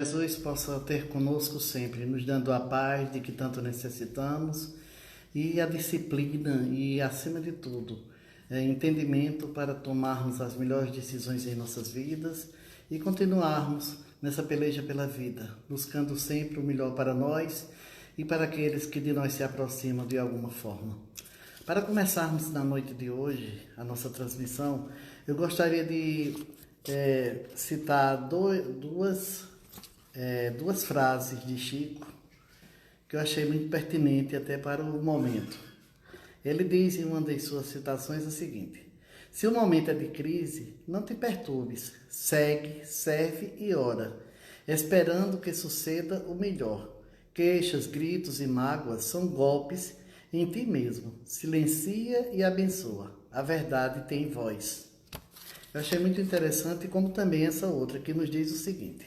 Jesus possa ter conosco sempre, nos dando a paz de que tanto necessitamos e a disciplina e, acima de tudo, entendimento para tomarmos as melhores decisões em nossas vidas e continuarmos nessa peleja pela vida, buscando sempre o melhor para nós e para aqueles que de nós se aproximam de alguma forma. Para começarmos na noite de hoje a nossa transmissão, eu gostaria de citar duas frases de Chico que eu achei muito pertinente até para o momento. Ele diz em uma das suas citações o seguinte: se o momento é de crise, não te perturbes, segue, serve e ora, esperando que suceda o melhor. Queixas, gritos e mágoas são golpes em ti mesmo. Silencia e abençoa. A verdade tem voz. Eu achei muito interessante, como também essa outra que nos diz o seguinte: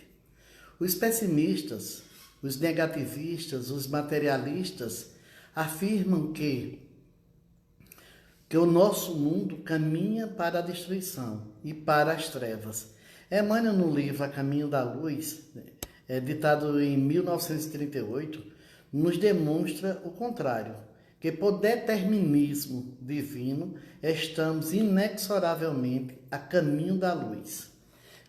os pessimistas, os negativistas, os materialistas afirmam que o nosso mundo caminha para a destruição e para as trevas. Emmanuel, no livro A Caminho da Luz, ditado em 1938, nos demonstra o contrário, que por determinismo divino estamos inexoravelmente a caminho da luz.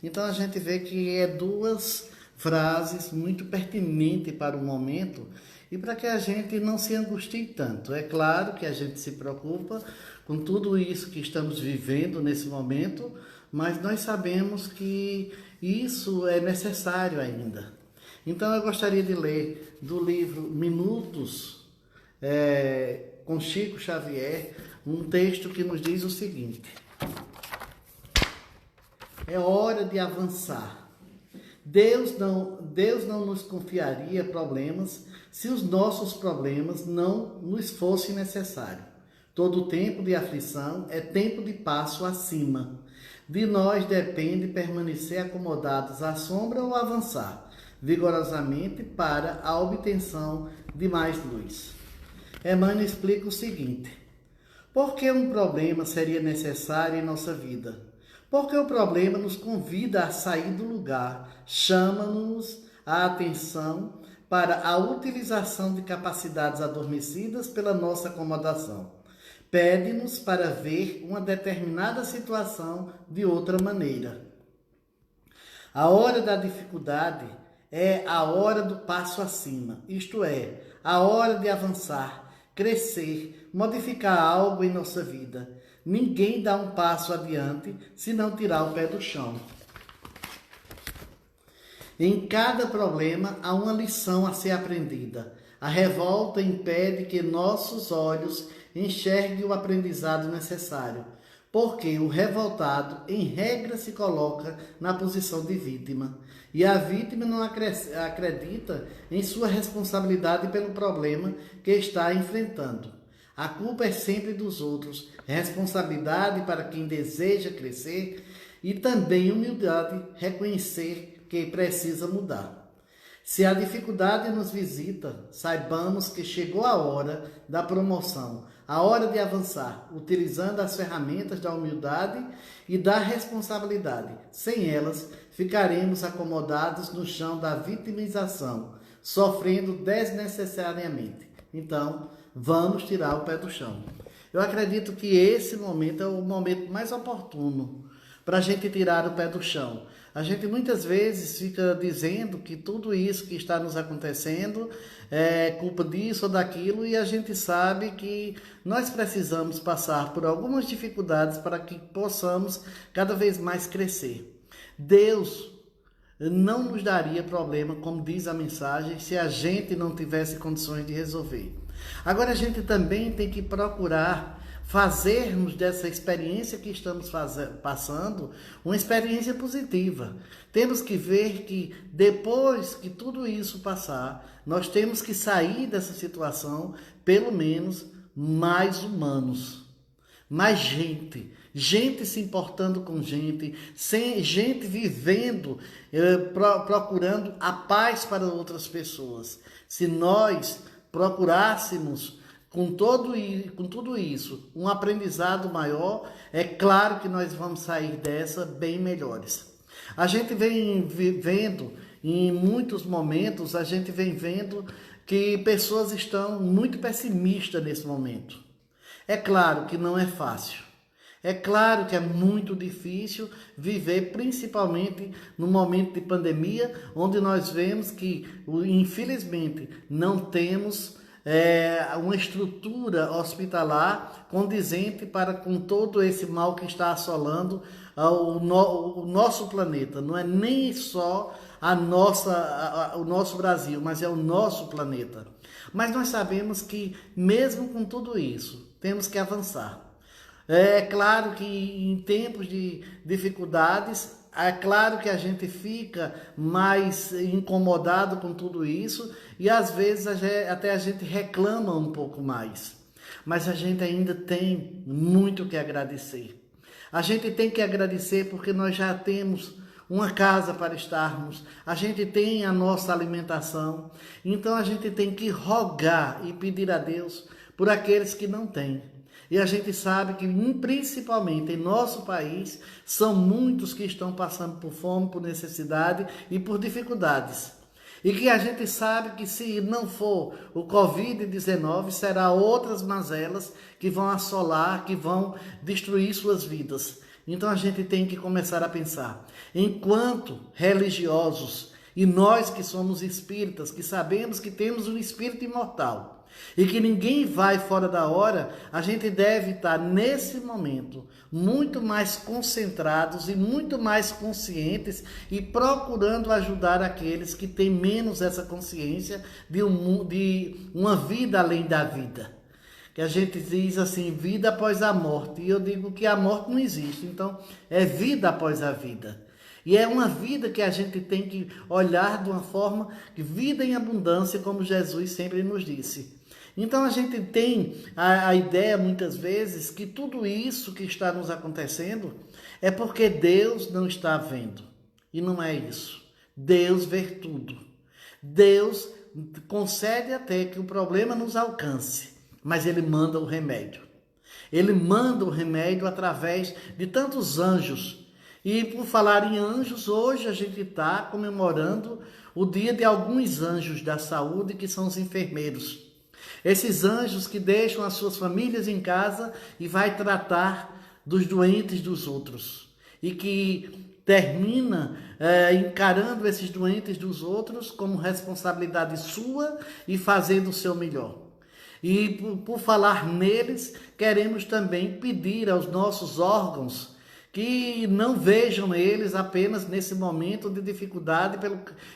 Então a gente vê que é duas frases muito pertinentes para o momento e para que a gente não se angustie tanto. É claro que a gente se preocupa com tudo isso que estamos vivendo nesse momento, mas nós sabemos que isso é necessário ainda. Então eu gostaria de ler do livro Minutos, com Chico Xavier, um texto que nos diz o seguinte: é hora de avançar. Deus não nos confiaria problemas se os nossos problemas não nos fossem necessários. Todo tempo de aflição é tempo de passo acima. De nós depende permanecer acomodados à sombra ou avançar vigorosamente para a obtenção de mais luz. Emmanuel explica o seguinte: por que um problema seria necessário em nossa vida? Porque o problema nos convida a sair do lugar, chama-nos a atenção para a utilização de capacidades adormecidas pela nossa acomodação. Pede-nos para ver uma determinada situação de outra maneira. A hora da dificuldade é a hora do passo acima, isto é, a hora de avançar, crescer, modificar algo em nossa vida. Ninguém dá um passo adiante se não tirar o pé do chão. Em cada problema há uma lição a ser aprendida. A revolta impede que nossos olhos enxerguem o aprendizado necessário, porque o revoltado, em regra, se coloca na posição de vítima. E a vítima não acredita em sua responsabilidade pelo problema que está enfrentando. A culpa é sempre dos outros, responsabilidade para quem deseja crescer e também humildade, reconhecer que precisa mudar. Se a dificuldade nos visita, saibamos que chegou a hora da promoção, a hora de avançar, utilizando as ferramentas da humildade e da responsabilidade. Sem elas, ficaremos acomodados no chão da vitimização, sofrendo desnecessariamente. Então, vamos tirar o pé do chão. Eu acredito que esse momento é o momento mais oportuno para a gente tirar o pé do chão. A gente muitas vezes fica dizendo que tudo isso que está nos acontecendo é culpa disso ou daquilo, e a gente sabe que nós precisamos passar por algumas dificuldades para que possamos cada vez mais crescer. Deus não nos daria problema, como diz a mensagem, se a gente não tivesse condições de resolver. Agora a gente também tem que procurar fazermos dessa experiência que estamos passando uma experiência positiva. Temos que ver que depois que tudo isso passar, nós temos que sair dessa situação, pelo menos, mais humanos. Mais gente se importando com gente, gente vivendo, procurando a paz para outras pessoas. Se nós procurássemos com tudo isso um aprendizado maior, é claro que nós vamos sair dessa bem melhores. A gente vem vendo em muitos momentos a gente vem vendo que pessoas estão muito pessimistas nesse momento. É claro que não é fácil. É claro que é muito difícil viver, principalmente no momento de pandemia, onde nós vemos que, infelizmente, não temos uma estrutura hospitalar condizente para com todo esse mal que está assolando o nosso planeta. Não é nem só o nosso Brasil, mas é o nosso planeta. Mas nós sabemos que, mesmo com tudo isso, temos que avançar. É claro que em tempos de dificuldades, é claro que a gente fica mais incomodado com tudo isso e às vezes até a gente reclama um pouco mais. Mas a gente ainda tem muito que agradecer. A gente tem que agradecer porque nós já temos uma casa para estarmos, a gente tem a nossa alimentação, então a gente tem que rogar e pedir a Deus por aqueles que não têm. E a gente sabe que, principalmente em nosso país, são muitos que estão passando por fome, por necessidade e por dificuldades. E que a gente sabe que se não for o Covid-19, será outras mazelas que vão assolar, que vão destruir suas vidas. Então a gente tem que começar a pensar, enquanto religiosos, e nós que somos espíritas, que sabemos que temos um espírito imortal, e que ninguém vai fora da hora, a gente deve estar nesse momento muito mais concentrados e muito mais conscientes e procurando ajudar aqueles que têm menos essa consciência de uma vida além da vida. Que a gente diz assim, vida após a morte, e eu digo que a morte não existe, então é vida após a vida. E é uma vida que a gente tem que olhar de uma forma, vida em abundância, como Jesus sempre nos disse. Então a gente tem a ideia muitas vezes que tudo isso que está nos acontecendo é porque Deus não está vendo. E não é isso. Deus vê tudo. Deus concede até que o problema nos alcance, mas Ele manda o remédio. Ele manda o remédio através de tantos anjos. E por falar em anjos, hoje a gente está comemorando o dia de alguns anjos da saúde, que são os enfermeiros. Esses anjos que deixam as suas famílias em casa e vai tratar dos doentes dos outros. E que termina encarando esses doentes dos outros como responsabilidade sua e fazendo o seu melhor. E por falar neles, queremos também pedir aos nossos órgãos que não vejam eles apenas nesse momento de dificuldade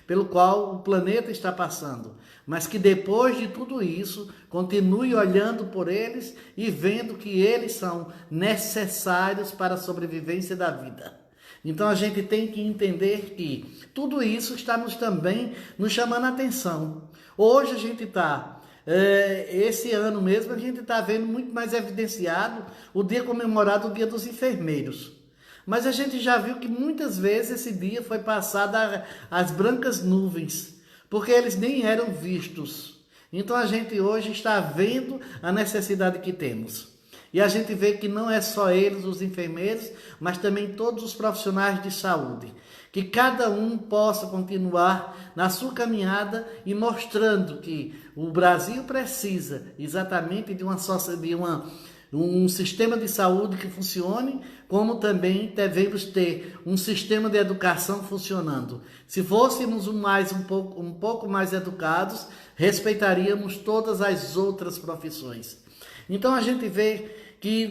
pelo qual o planeta está passando, mas que depois de tudo isso, continue olhando por eles e vendo que eles são necessários para a sobrevivência da vida. Então a gente tem que entender que tudo isso está também nos chamando a atenção. Hoje a gente está... esse ano mesmo a gente está vendo muito mais evidenciado o dia comemorado, o Dia dos Enfermeiros. Mas a gente já viu que muitas vezes esse dia foi passado às brancas nuvens, porque eles nem eram vistos. Então a gente hoje está vendo a necessidade que temos. E a gente vê que não é só eles, os enfermeiros, mas também todos os profissionais de saúde. Que cada um possa continuar na sua caminhada e mostrando que o Brasil precisa exatamente de um sistema de saúde que funcione, como também devemos ter um sistema de educação funcionando. Se fôssemos um pouco mais educados, respeitaríamos todas as outras profissões. Então a gente vê que,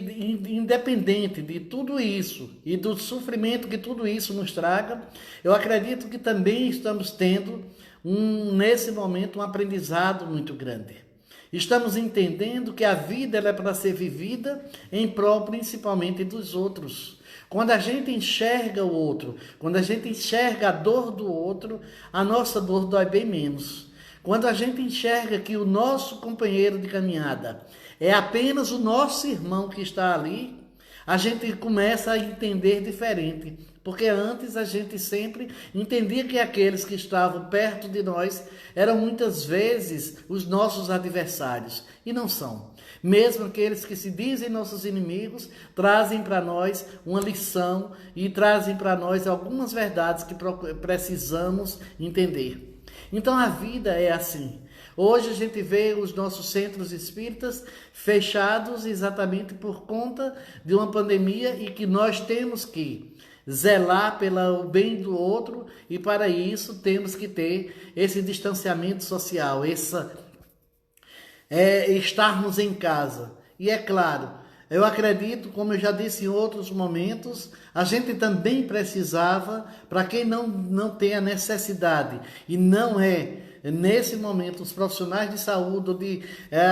independente de tudo isso e do sofrimento que tudo isso nos traga, eu acredito que também estamos tendo, nesse momento, um aprendizado muito grande. Estamos entendendo que a vida ela é para ser vivida em prol principalmente dos outros. Quando a gente enxerga o outro, quando a gente enxerga a dor do outro, a nossa dor dói bem menos. Quando a gente enxerga que o nosso companheiro de caminhada é apenas o nosso irmão que está ali, a gente começa a entender diferente. Porque antes a gente sempre entendia que aqueles que estavam perto de nós eram muitas vezes os nossos adversários, e não são. Mesmo aqueles que se dizem nossos inimigos, trazem para nós uma lição e trazem para nós algumas verdades que precisamos entender. Então a vida é assim. Hoje a gente vê os nossos centros espíritas fechados exatamente por conta de uma pandemia e que nós temos que zelar pelo bem do outro e para isso temos que ter esse distanciamento social, estarmos em casa. E é claro, eu acredito, como eu já disse em outros momentos, a gente também precisava, para quem não tem a necessidade e não é, nesse momento, os profissionais de saúde ou de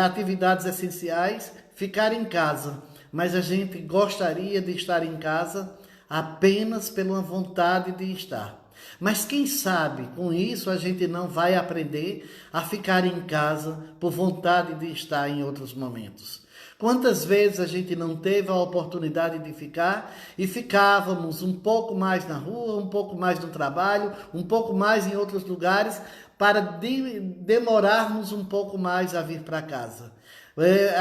atividades essenciais, ficar em casa. Mas a gente gostaria de estar em casa apenas pela vontade de estar. Mas quem sabe com isso a gente não vai aprender a ficar em casa por vontade de estar em outros momentos. Quantas vezes a gente não teve a oportunidade de ficar e ficávamos um pouco mais na rua, um pouco mais no trabalho, um pouco mais em outros lugares para demorarmos um pouco mais a vir para casa.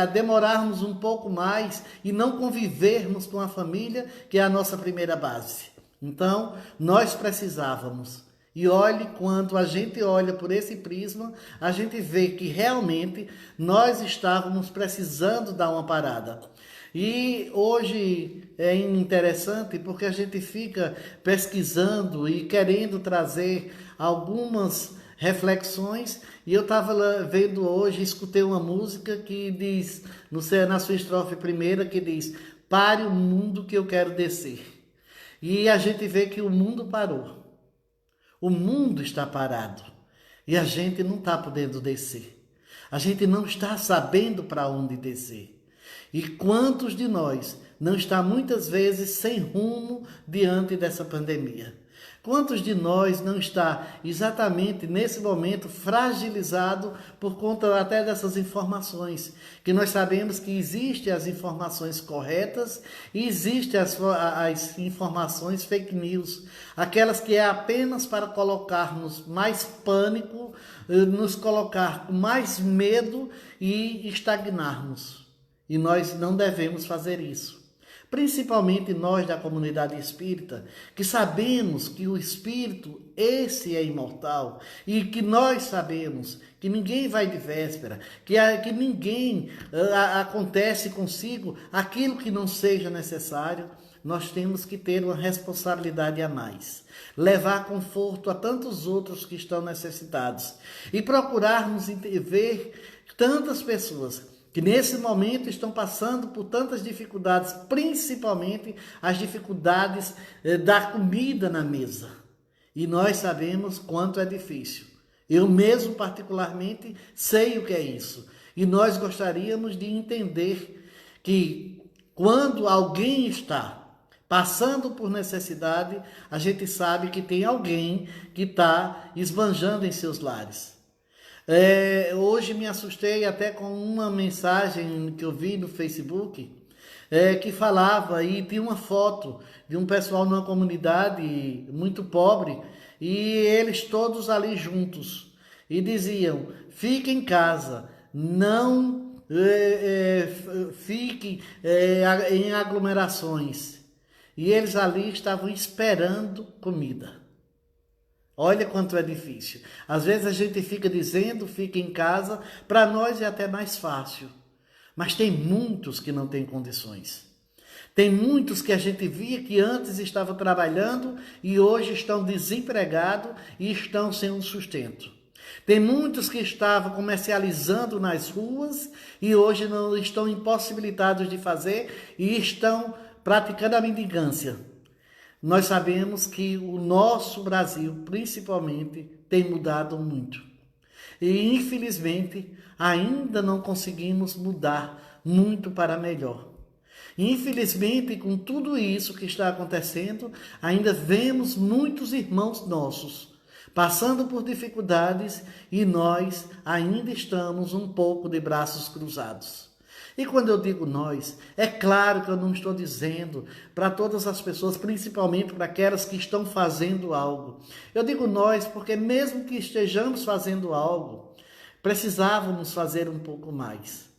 A demorarmos um pouco mais e não convivermos com a família, que é a nossa primeira base. Então, nós precisávamos. E olhe, quando a gente olha por esse prisma, a gente vê que realmente nós estávamos precisando dar uma parada. E hoje é interessante porque a gente fica pesquisando e querendo trazer algumas reflexões, e eu estava vendo hoje, escutei uma música que diz, na sua estrofe primeira, que diz: pare o mundo que eu quero descer. E a gente vê que o mundo parou. O mundo está parado. E a gente não está podendo descer. A gente não está sabendo para onde descer. E quantos de nós não está muitas vezes sem rumo diante dessa pandemia? Quantos de nós não está exatamente nesse momento fragilizado por conta até dessas informações? Que nós sabemos que existem as informações corretas e existem as informações fake news. Aquelas que é apenas para colocarmos mais pânico, nos colocar com mais medo e estagnarmos. E nós não devemos fazer isso. Principalmente nós da comunidade espírita, que sabemos que o espírito, esse é imortal, e que nós sabemos que ninguém vai de véspera, que ninguém acontece consigo aquilo que não seja necessário. Nós temos que ter uma responsabilidade a mais, levar conforto a tantos outros que estão necessitados e procurarmos ver tantas pessoas que nesse momento estão passando por tantas dificuldades, principalmente as dificuldades da comida na mesa. E nós sabemos quanto é difícil. Eu mesmo, particularmente, sei o que é isso. E nós gostaríamos de entender que quando alguém está passando por necessidade, a gente sabe que tem alguém que está esbanjando em seus lares. Hoje me assustei até com uma mensagem que eu vi no Facebook, que falava, e tinha uma foto de um pessoal numa comunidade muito pobre, e eles todos ali juntos, e diziam: fique em casa, não fique em aglomerações. E eles ali estavam esperando comida. Olha quanto é difícil. Às vezes a gente fica dizendo, fica em casa, para nós é até mais fácil. Mas tem muitos que não têm condições. Tem muitos que a gente via que antes estavam trabalhando e hoje estão desempregados e estão sem um sustento. Tem muitos que estavam comercializando nas ruas e hoje não estão impossibilitados de fazer e estão praticando a mendicância. Nós sabemos que o nosso Brasil, principalmente, tem mudado muito. E, infelizmente, ainda não conseguimos mudar muito para melhor. Infelizmente, com tudo isso que está acontecendo, ainda vemos muitos irmãos nossos passando por dificuldades e nós ainda estamos um pouco de braços cruzados. E quando eu digo nós, é claro que eu não estou dizendo para todas as pessoas, principalmente para aquelas que estão fazendo algo. Eu digo nós porque mesmo que estejamos fazendo algo, precisávamos fazer um pouco mais.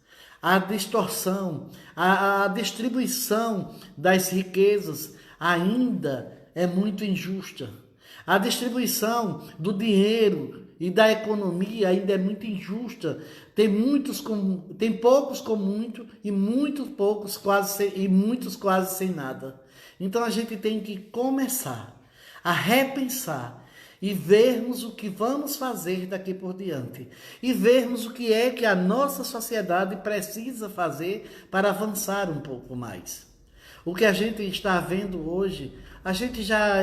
A distorção, a distribuição das riquezas ainda é muito injusta. A distribuição do dinheiro e da economia ainda é muito injusta. Tem poucos com muito e muitos quase sem nada. Então a gente tem que começar a repensar e vermos o que vamos fazer daqui por diante. E vermos o que é que a nossa sociedade precisa fazer para avançar um pouco mais. O que a gente está vendo hoje, a gente já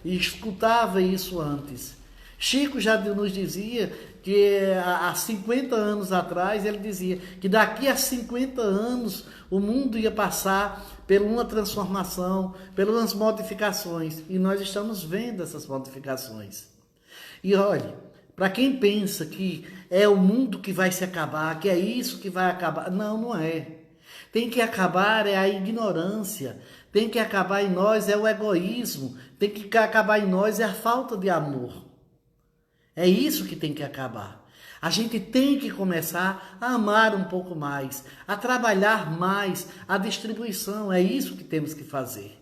escutava isso antes. Chico já nos dizia que há 50 anos atrás, ele dizia que daqui a 50 anos o mundo ia passar por uma transformação, por umas modificações. E nós estamos vendo essas modificações. E olhe, para quem pensa que é o mundo que vai se acabar, que é isso que vai acabar, não, não é. Tem que acabar é a ignorância, tem que acabar em nós é o egoísmo, tem que acabar em nós é a falta de amor. É isso que tem que acabar. A gente tem que começar a amar um pouco mais, a trabalhar mais a distribuição, é isso que temos que fazer.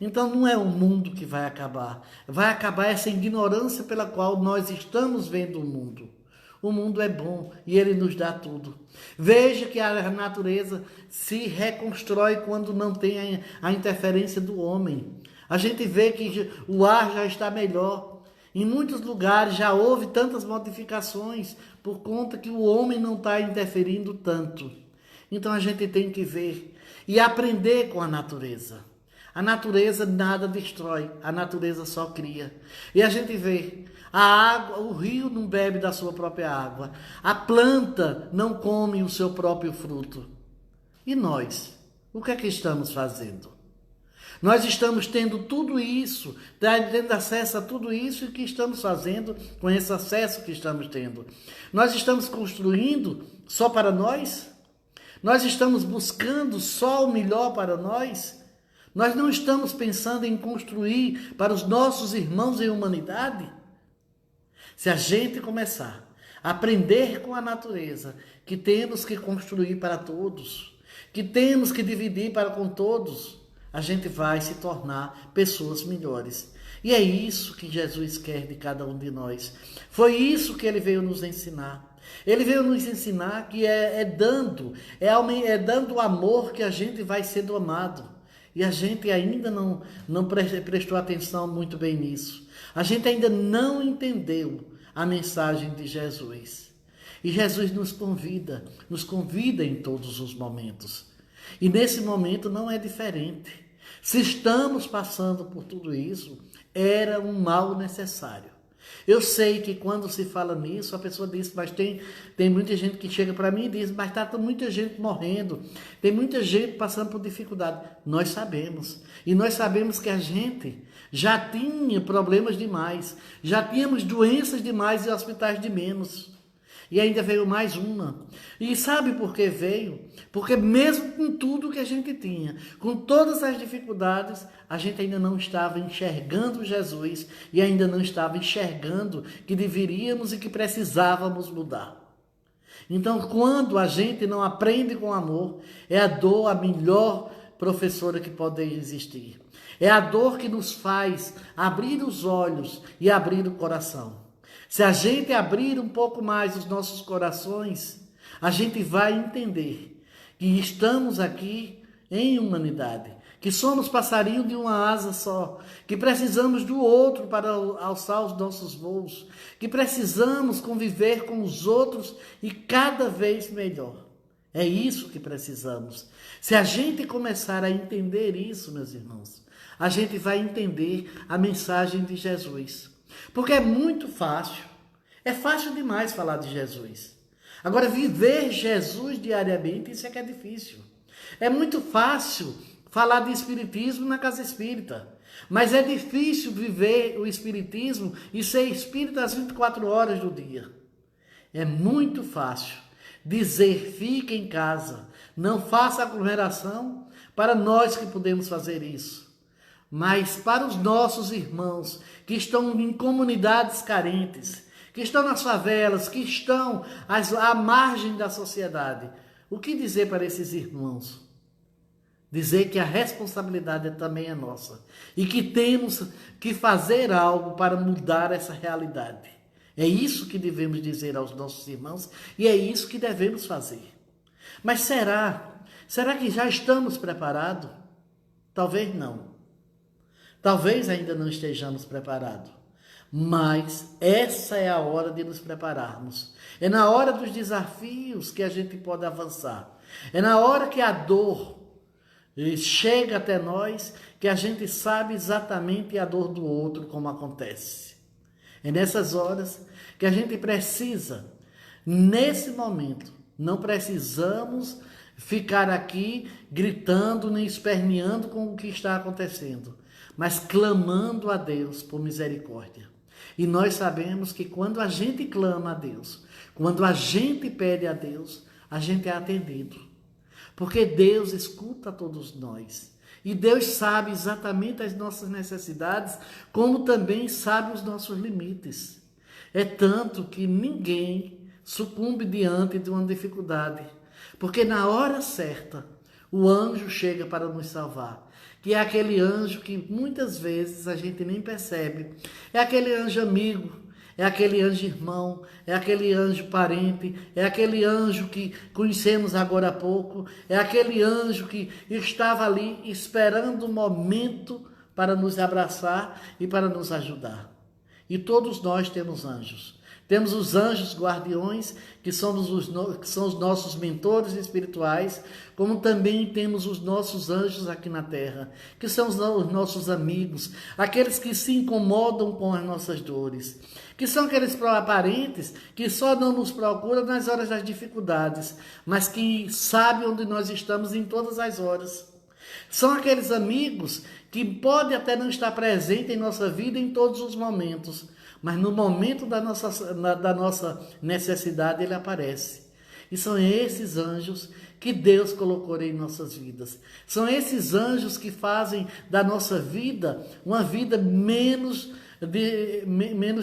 Então não é o mundo que vai acabar essa ignorância pela qual nós estamos vendo o mundo. O mundo é bom e ele nos dá tudo. Veja que a natureza se reconstrói quando não tem a interferência do homem. A gente vê que o ar já está melhor. Em muitos lugares já houve tantas modificações por conta que o homem não está interferindo tanto. Então a gente tem que ver e aprender com a natureza. A natureza nada destrói, a natureza só cria. E a gente vê, a água, o rio não bebe da sua própria água, a planta não come o seu próprio fruto. E nós, o que é que estamos fazendo? Nós estamos tendo tudo isso, tendo acesso a tudo isso, e o que estamos fazendo com esse acesso que estamos tendo? Nós estamos construindo só para nós? Nós estamos buscando só o melhor para nós? Nós não estamos pensando em construir para os nossos irmãos em humanidade? Se a gente começar a aprender com a natureza que temos que construir para todos, que temos que dividir para com todos, a gente vai se tornar pessoas melhores. E é isso que Jesus quer de cada um de nós. Foi isso que ele veio nos ensinar. Ele veio nos ensinar que é dando amor que a gente vai sendo amado. E a gente ainda não prestou atenção muito bem nisso. A gente ainda não entendeu a mensagem de Jesus. E Jesus nos convida em todos os momentos. E nesse momento não é diferente. Se estamos passando por tudo isso, era um mal necessário. Eu sei que quando se fala nisso, a pessoa diz, mas tem muita gente que chega para mim e diz, mas está muita gente morrendo, tem muita gente passando por dificuldade. Nós sabemos. E nós sabemos que a gente já tinha problemas demais, já tínhamos doenças demais e hospitais de menos. E ainda veio mais uma. E sabe por que veio? Porque mesmo com tudo que a gente tinha, com todas as dificuldades, a gente ainda não estava enxergando Jesus e ainda não estava enxergando que deveríamos e que precisávamos mudar. Então, quando a gente não aprende com amor, é a dor a melhor professora que pode existir. É a dor que nos faz abrir os olhos e abrir o coração. Se a gente abrir um pouco mais os nossos corações, a gente vai entender que estamos aqui em humanidade, que somos passarinho de uma asa só, que precisamos do outro para alçar os nossos voos, que precisamos conviver com os outros e cada vez melhor. É isso que precisamos. Se a gente começar a entender isso, meus irmãos, a gente vai entender a mensagem de Jesus. Porque é muito fácil, é fácil demais falar de Jesus. Agora, viver Jesus diariamente, isso é que é difícil. É muito fácil falar de espiritismo na casa espírita, mas é difícil viver o espiritismo e ser espírita às 24 horas do dia. É muito fácil dizer, fique em casa, Não faça aglomeração para nós que podemos fazer isso. Mas para os nossos irmãos que estão em comunidades carentes, que estão nas favelas, que estão à margem da sociedade, o que dizer para esses irmãos? Dizer que a responsabilidade também é nossa e que temos que fazer algo para mudar essa realidade. É isso que devemos dizer aos nossos irmãos e é isso que devemos fazer. Mas será que já estamos preparados? Talvez não. Talvez ainda não estejamos preparados. Mas essa é a hora de nos prepararmos. É na hora dos desafios que a gente pode avançar. É na hora que a dor chega até nós que a gente sabe exatamente a dor do outro como acontece. É nessas horas que a gente precisa, nesse momento, não precisamos ficar aqui gritando nem esperneando com o que está acontecendo, mas clamando a Deus por misericórdia. E nós sabemos que quando a gente clama a Deus, quando a gente pede a Deus, a gente é atendido. Porque Deus escuta todos nós. E Deus sabe exatamente as nossas necessidades, como também sabe os nossos limites. É tanto que ninguém sucumbe diante de uma dificuldade. Porque na hora certa, o anjo chega para nos salvar. Que é aquele anjo que muitas vezes a gente nem percebe. É aquele anjo amigo. É aquele anjo irmão, é aquele anjo parente, é aquele anjo que conhecemos agora há pouco, é aquele anjo que estava ali esperando o momento para nos abraçar e para nos ajudar. E todos nós temos anjos. Temos os anjos guardiões, que são os nossos mentores espirituais, como também temos os nossos anjos aqui na terra, que são os nossos amigos, aqueles que se incomodam com as nossas dores, que são aqueles parentes que só não nos procuram nas horas das dificuldades, mas que sabem onde nós estamos em todas as horas. São aqueles amigos que podem até não estar presentes em nossa vida em todos os momentos, mas no momento da nossa necessidade ele aparece. E são esses anjos que Deus colocou em nossas vidas. São esses anjos que fazem da nossa vida uma vida menos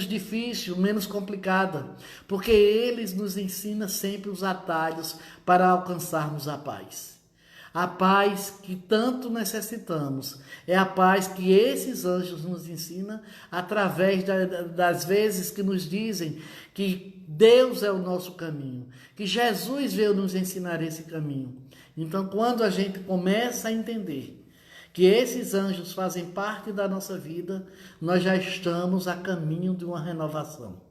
difícil, menos complicada. Porque eles nos ensinam sempre os atalhos para alcançarmos a paz. A paz que tanto necessitamos é a paz que esses anjos nos ensinam através das vezes que nos dizem que Deus é o nosso caminho, que Jesus veio nos ensinar esse caminho. Então, quando a gente começa a entender que esses anjos fazem parte da nossa vida, nós já estamos a caminho de uma renovação.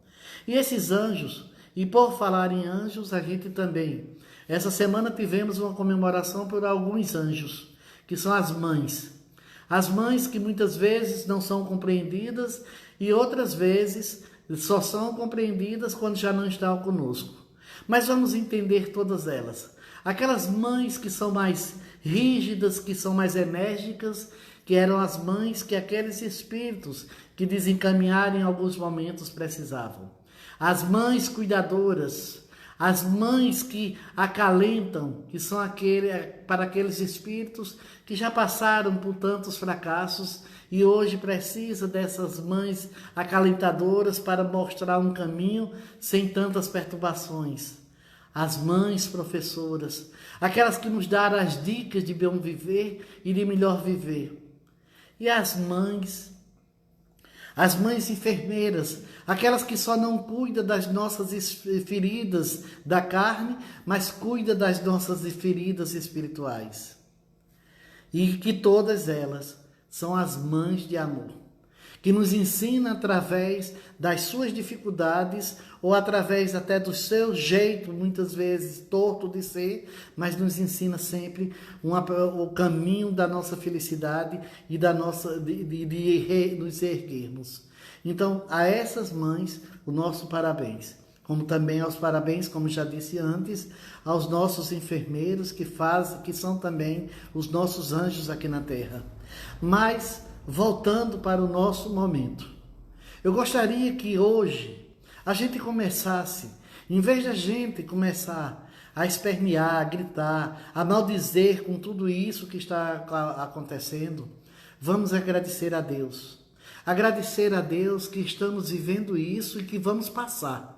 E esses anjos, e por falar em anjos, a gente também... Essa semana tivemos uma comemoração por alguns anjos, que são as mães. As mães que muitas vezes não são compreendidas e outras vezes só são compreendidas quando já não estão conosco. Mas vamos entender todas elas. Aquelas mães que são mais rígidas, que são mais enérgicas, que eram as mães que aqueles espíritos que desencaminharam em alguns momentos precisavam. As mães cuidadoras, as mães que acalentam, que são para aqueles espíritos que já passaram por tantos fracassos e hoje precisa dessas mães acalentadoras para mostrar um caminho sem tantas perturbações. As mães professoras, aquelas que nos dão as dicas de bom viver e de melhor viver. E as mães enfermeiras, aquelas que só não cuidam das nossas feridas da carne, mas cuidam das nossas feridas espirituais. E que todas elas são as mães de amor, que nos ensinam através das suas dificuldades ou através até do seu jeito, muitas vezes torto de ser, mas nos ensina sempre o caminho da nossa felicidade e da nossa de nos erguermos. Então, a essas mães, o nosso parabéns. Como também aos parabéns, como já disse antes, aos nossos enfermeiros que são também os nossos anjos aqui na terra. Mas, voltando para o nosso momento, eu gostaria que hoje a gente começasse, em vez de a gente começar a espernear, a gritar, a maldizer com tudo isso que está acontecendo, vamos agradecer a Deus. Agradecer a Deus que estamos vivendo isso e que vamos passar.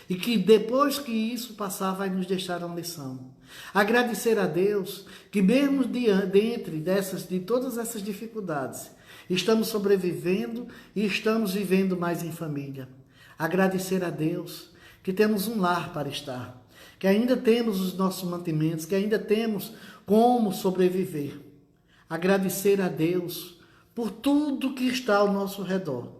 E que depois que isso passar vai nos deixar uma lição. Agradecer a Deus que mesmo de todas essas dificuldades, estamos sobrevivendo e estamos vivendo mais em família. Agradecer a Deus que temos um lar para estar, que ainda temos os nossos mantimentos, que ainda temos como sobreviver. Agradecer a Deus por tudo que está ao nosso redor.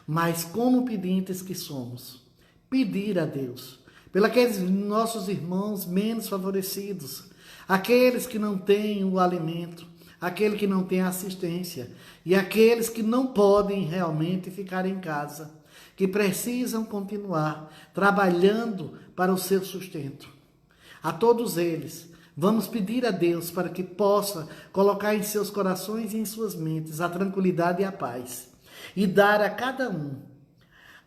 Mas como pedintes que somos, pedir a Deus pelos aqueles nossos irmãos menos favorecidos, aqueles que não têm o alimento, aquele que não tem assistência e aqueles que não podem realmente ficar em casa, que precisam continuar trabalhando para o seu sustento. A todos eles, vamos pedir a Deus para que possa colocar em seus corações e em suas mentes a tranquilidade e a paz e dar a cada um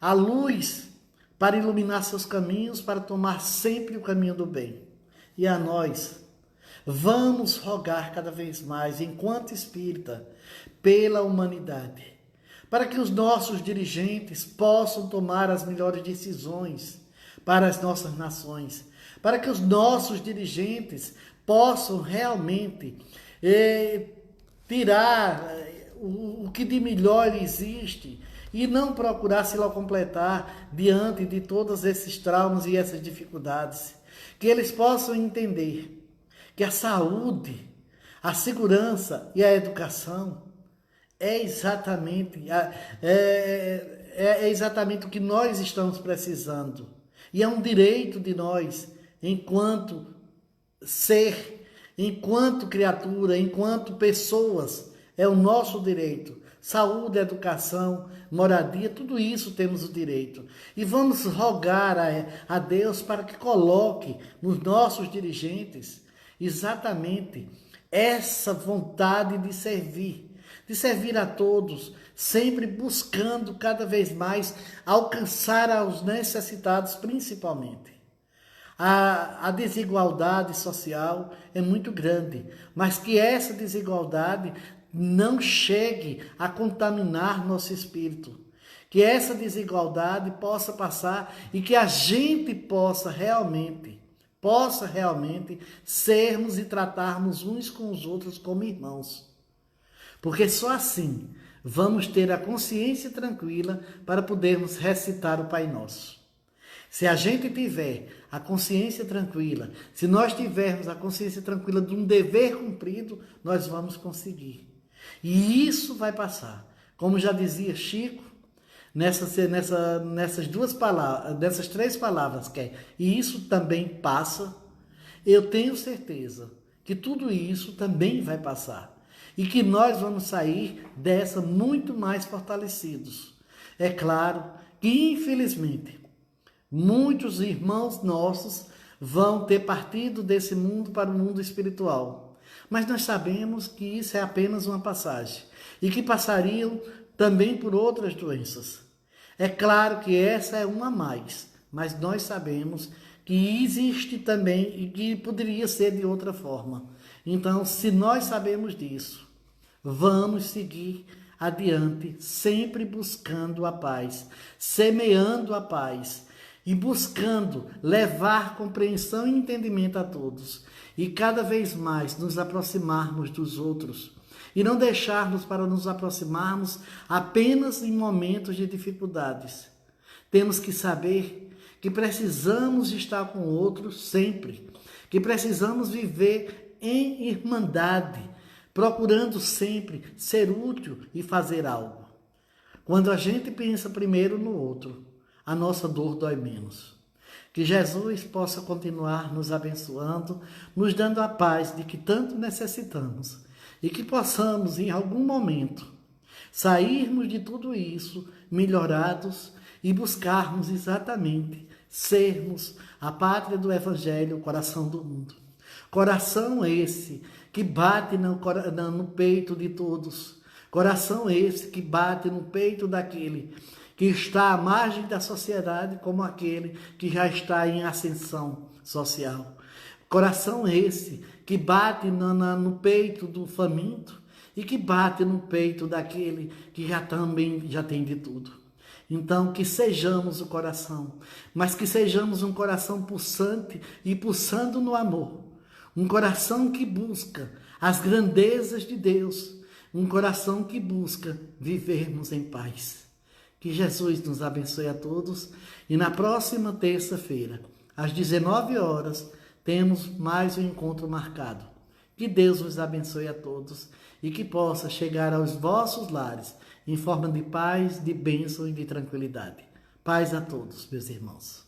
a luz para iluminar seus caminhos, para tomar sempre o caminho do bem. E a nós, vamos rogar cada vez mais, enquanto espírita, pela humanidade, para que os nossos dirigentes possam tomar as melhores decisões para as nossas nações, para que os nossos dirigentes possam realmente tirar o que de melhor existe e não procurar se lá completar diante de todos esses traumas e essas dificuldades. Que eles possam entender que a saúde, a segurança e a educação é exatamente o que nós estamos precisando. E é um direito de nós, enquanto ser, enquanto criatura, enquanto pessoas, é o nosso direito. Saúde, educação, moradia, tudo isso temos o direito. E vamos rogar a Deus para que coloque nos nossos dirigentes exatamente essa vontade de servir a todos, sempre buscando cada vez mais alcançar aos necessitados principalmente. A desigualdade social é muito grande, mas que essa desigualdade não chegue a contaminar nosso espírito. Que essa desigualdade possa passar e que a gente possa realmente sermos e tratarmos uns com os outros como irmãos. Porque só assim vamos ter a consciência tranquila para podermos recitar o Pai Nosso. Se a gente tiver a consciência tranquila, se nós tivermos a consciência tranquila de um dever cumprido, nós vamos conseguir. E isso vai passar. Como já dizia Chico, nessas duas palavras, nessas três palavras, que é, e isso também passa, eu tenho certeza que tudo isso também vai passar. E que nós vamos sair dessa muito mais fortalecidos. É claro que, infelizmente, muitos irmãos nossos vão ter partido desse mundo para o mundo espiritual. Mas nós sabemos que isso é apenas uma passagem e que passariam também por outras doenças. É claro que essa é uma a mais, mas nós sabemos que existe também e que poderia ser de outra forma. Então, se nós sabemos disso, vamos seguir adiante, sempre buscando a paz, semeando a paz e buscando levar compreensão e entendimento a todos. E cada vez mais nos aproximarmos dos outros. E não deixarmos para nos aproximarmos apenas em momentos de dificuldades. Temos que saber que precisamos estar com o outro sempre. Que precisamos viver em irmandade, procurando sempre ser útil e fazer algo. Quando a gente pensa primeiro no outro, a nossa dor dói menos. Que Jesus possa continuar nos abençoando, nos dando a paz de que tanto necessitamos e que possamos, em algum momento, sairmos de tudo isso melhorados e buscarmos exatamente sermos a pátria do Evangelho, o coração do mundo. Coração esse que bate no peito de todos. Coração esse que bate no peito daquele que está à margem da sociedade, como aquele que já está em ascensão social. Coração esse que bate no peito do faminto e que bate no peito daquele que já tem de tudo. Então, que sejamos o coração, mas que sejamos um coração pulsante e pulsando no amor. Um coração que busca as grandezas de Deus. Um coração que busca vivermos em paz. Que Jesus nos abençoe a todos. E na próxima terça-feira, às 19 horas, temos mais um encontro marcado. Que Deus os abençoe a todos e que possa chegar aos vossos lares em forma de paz, de bênção e de tranquilidade. Paz a todos, meus irmãos.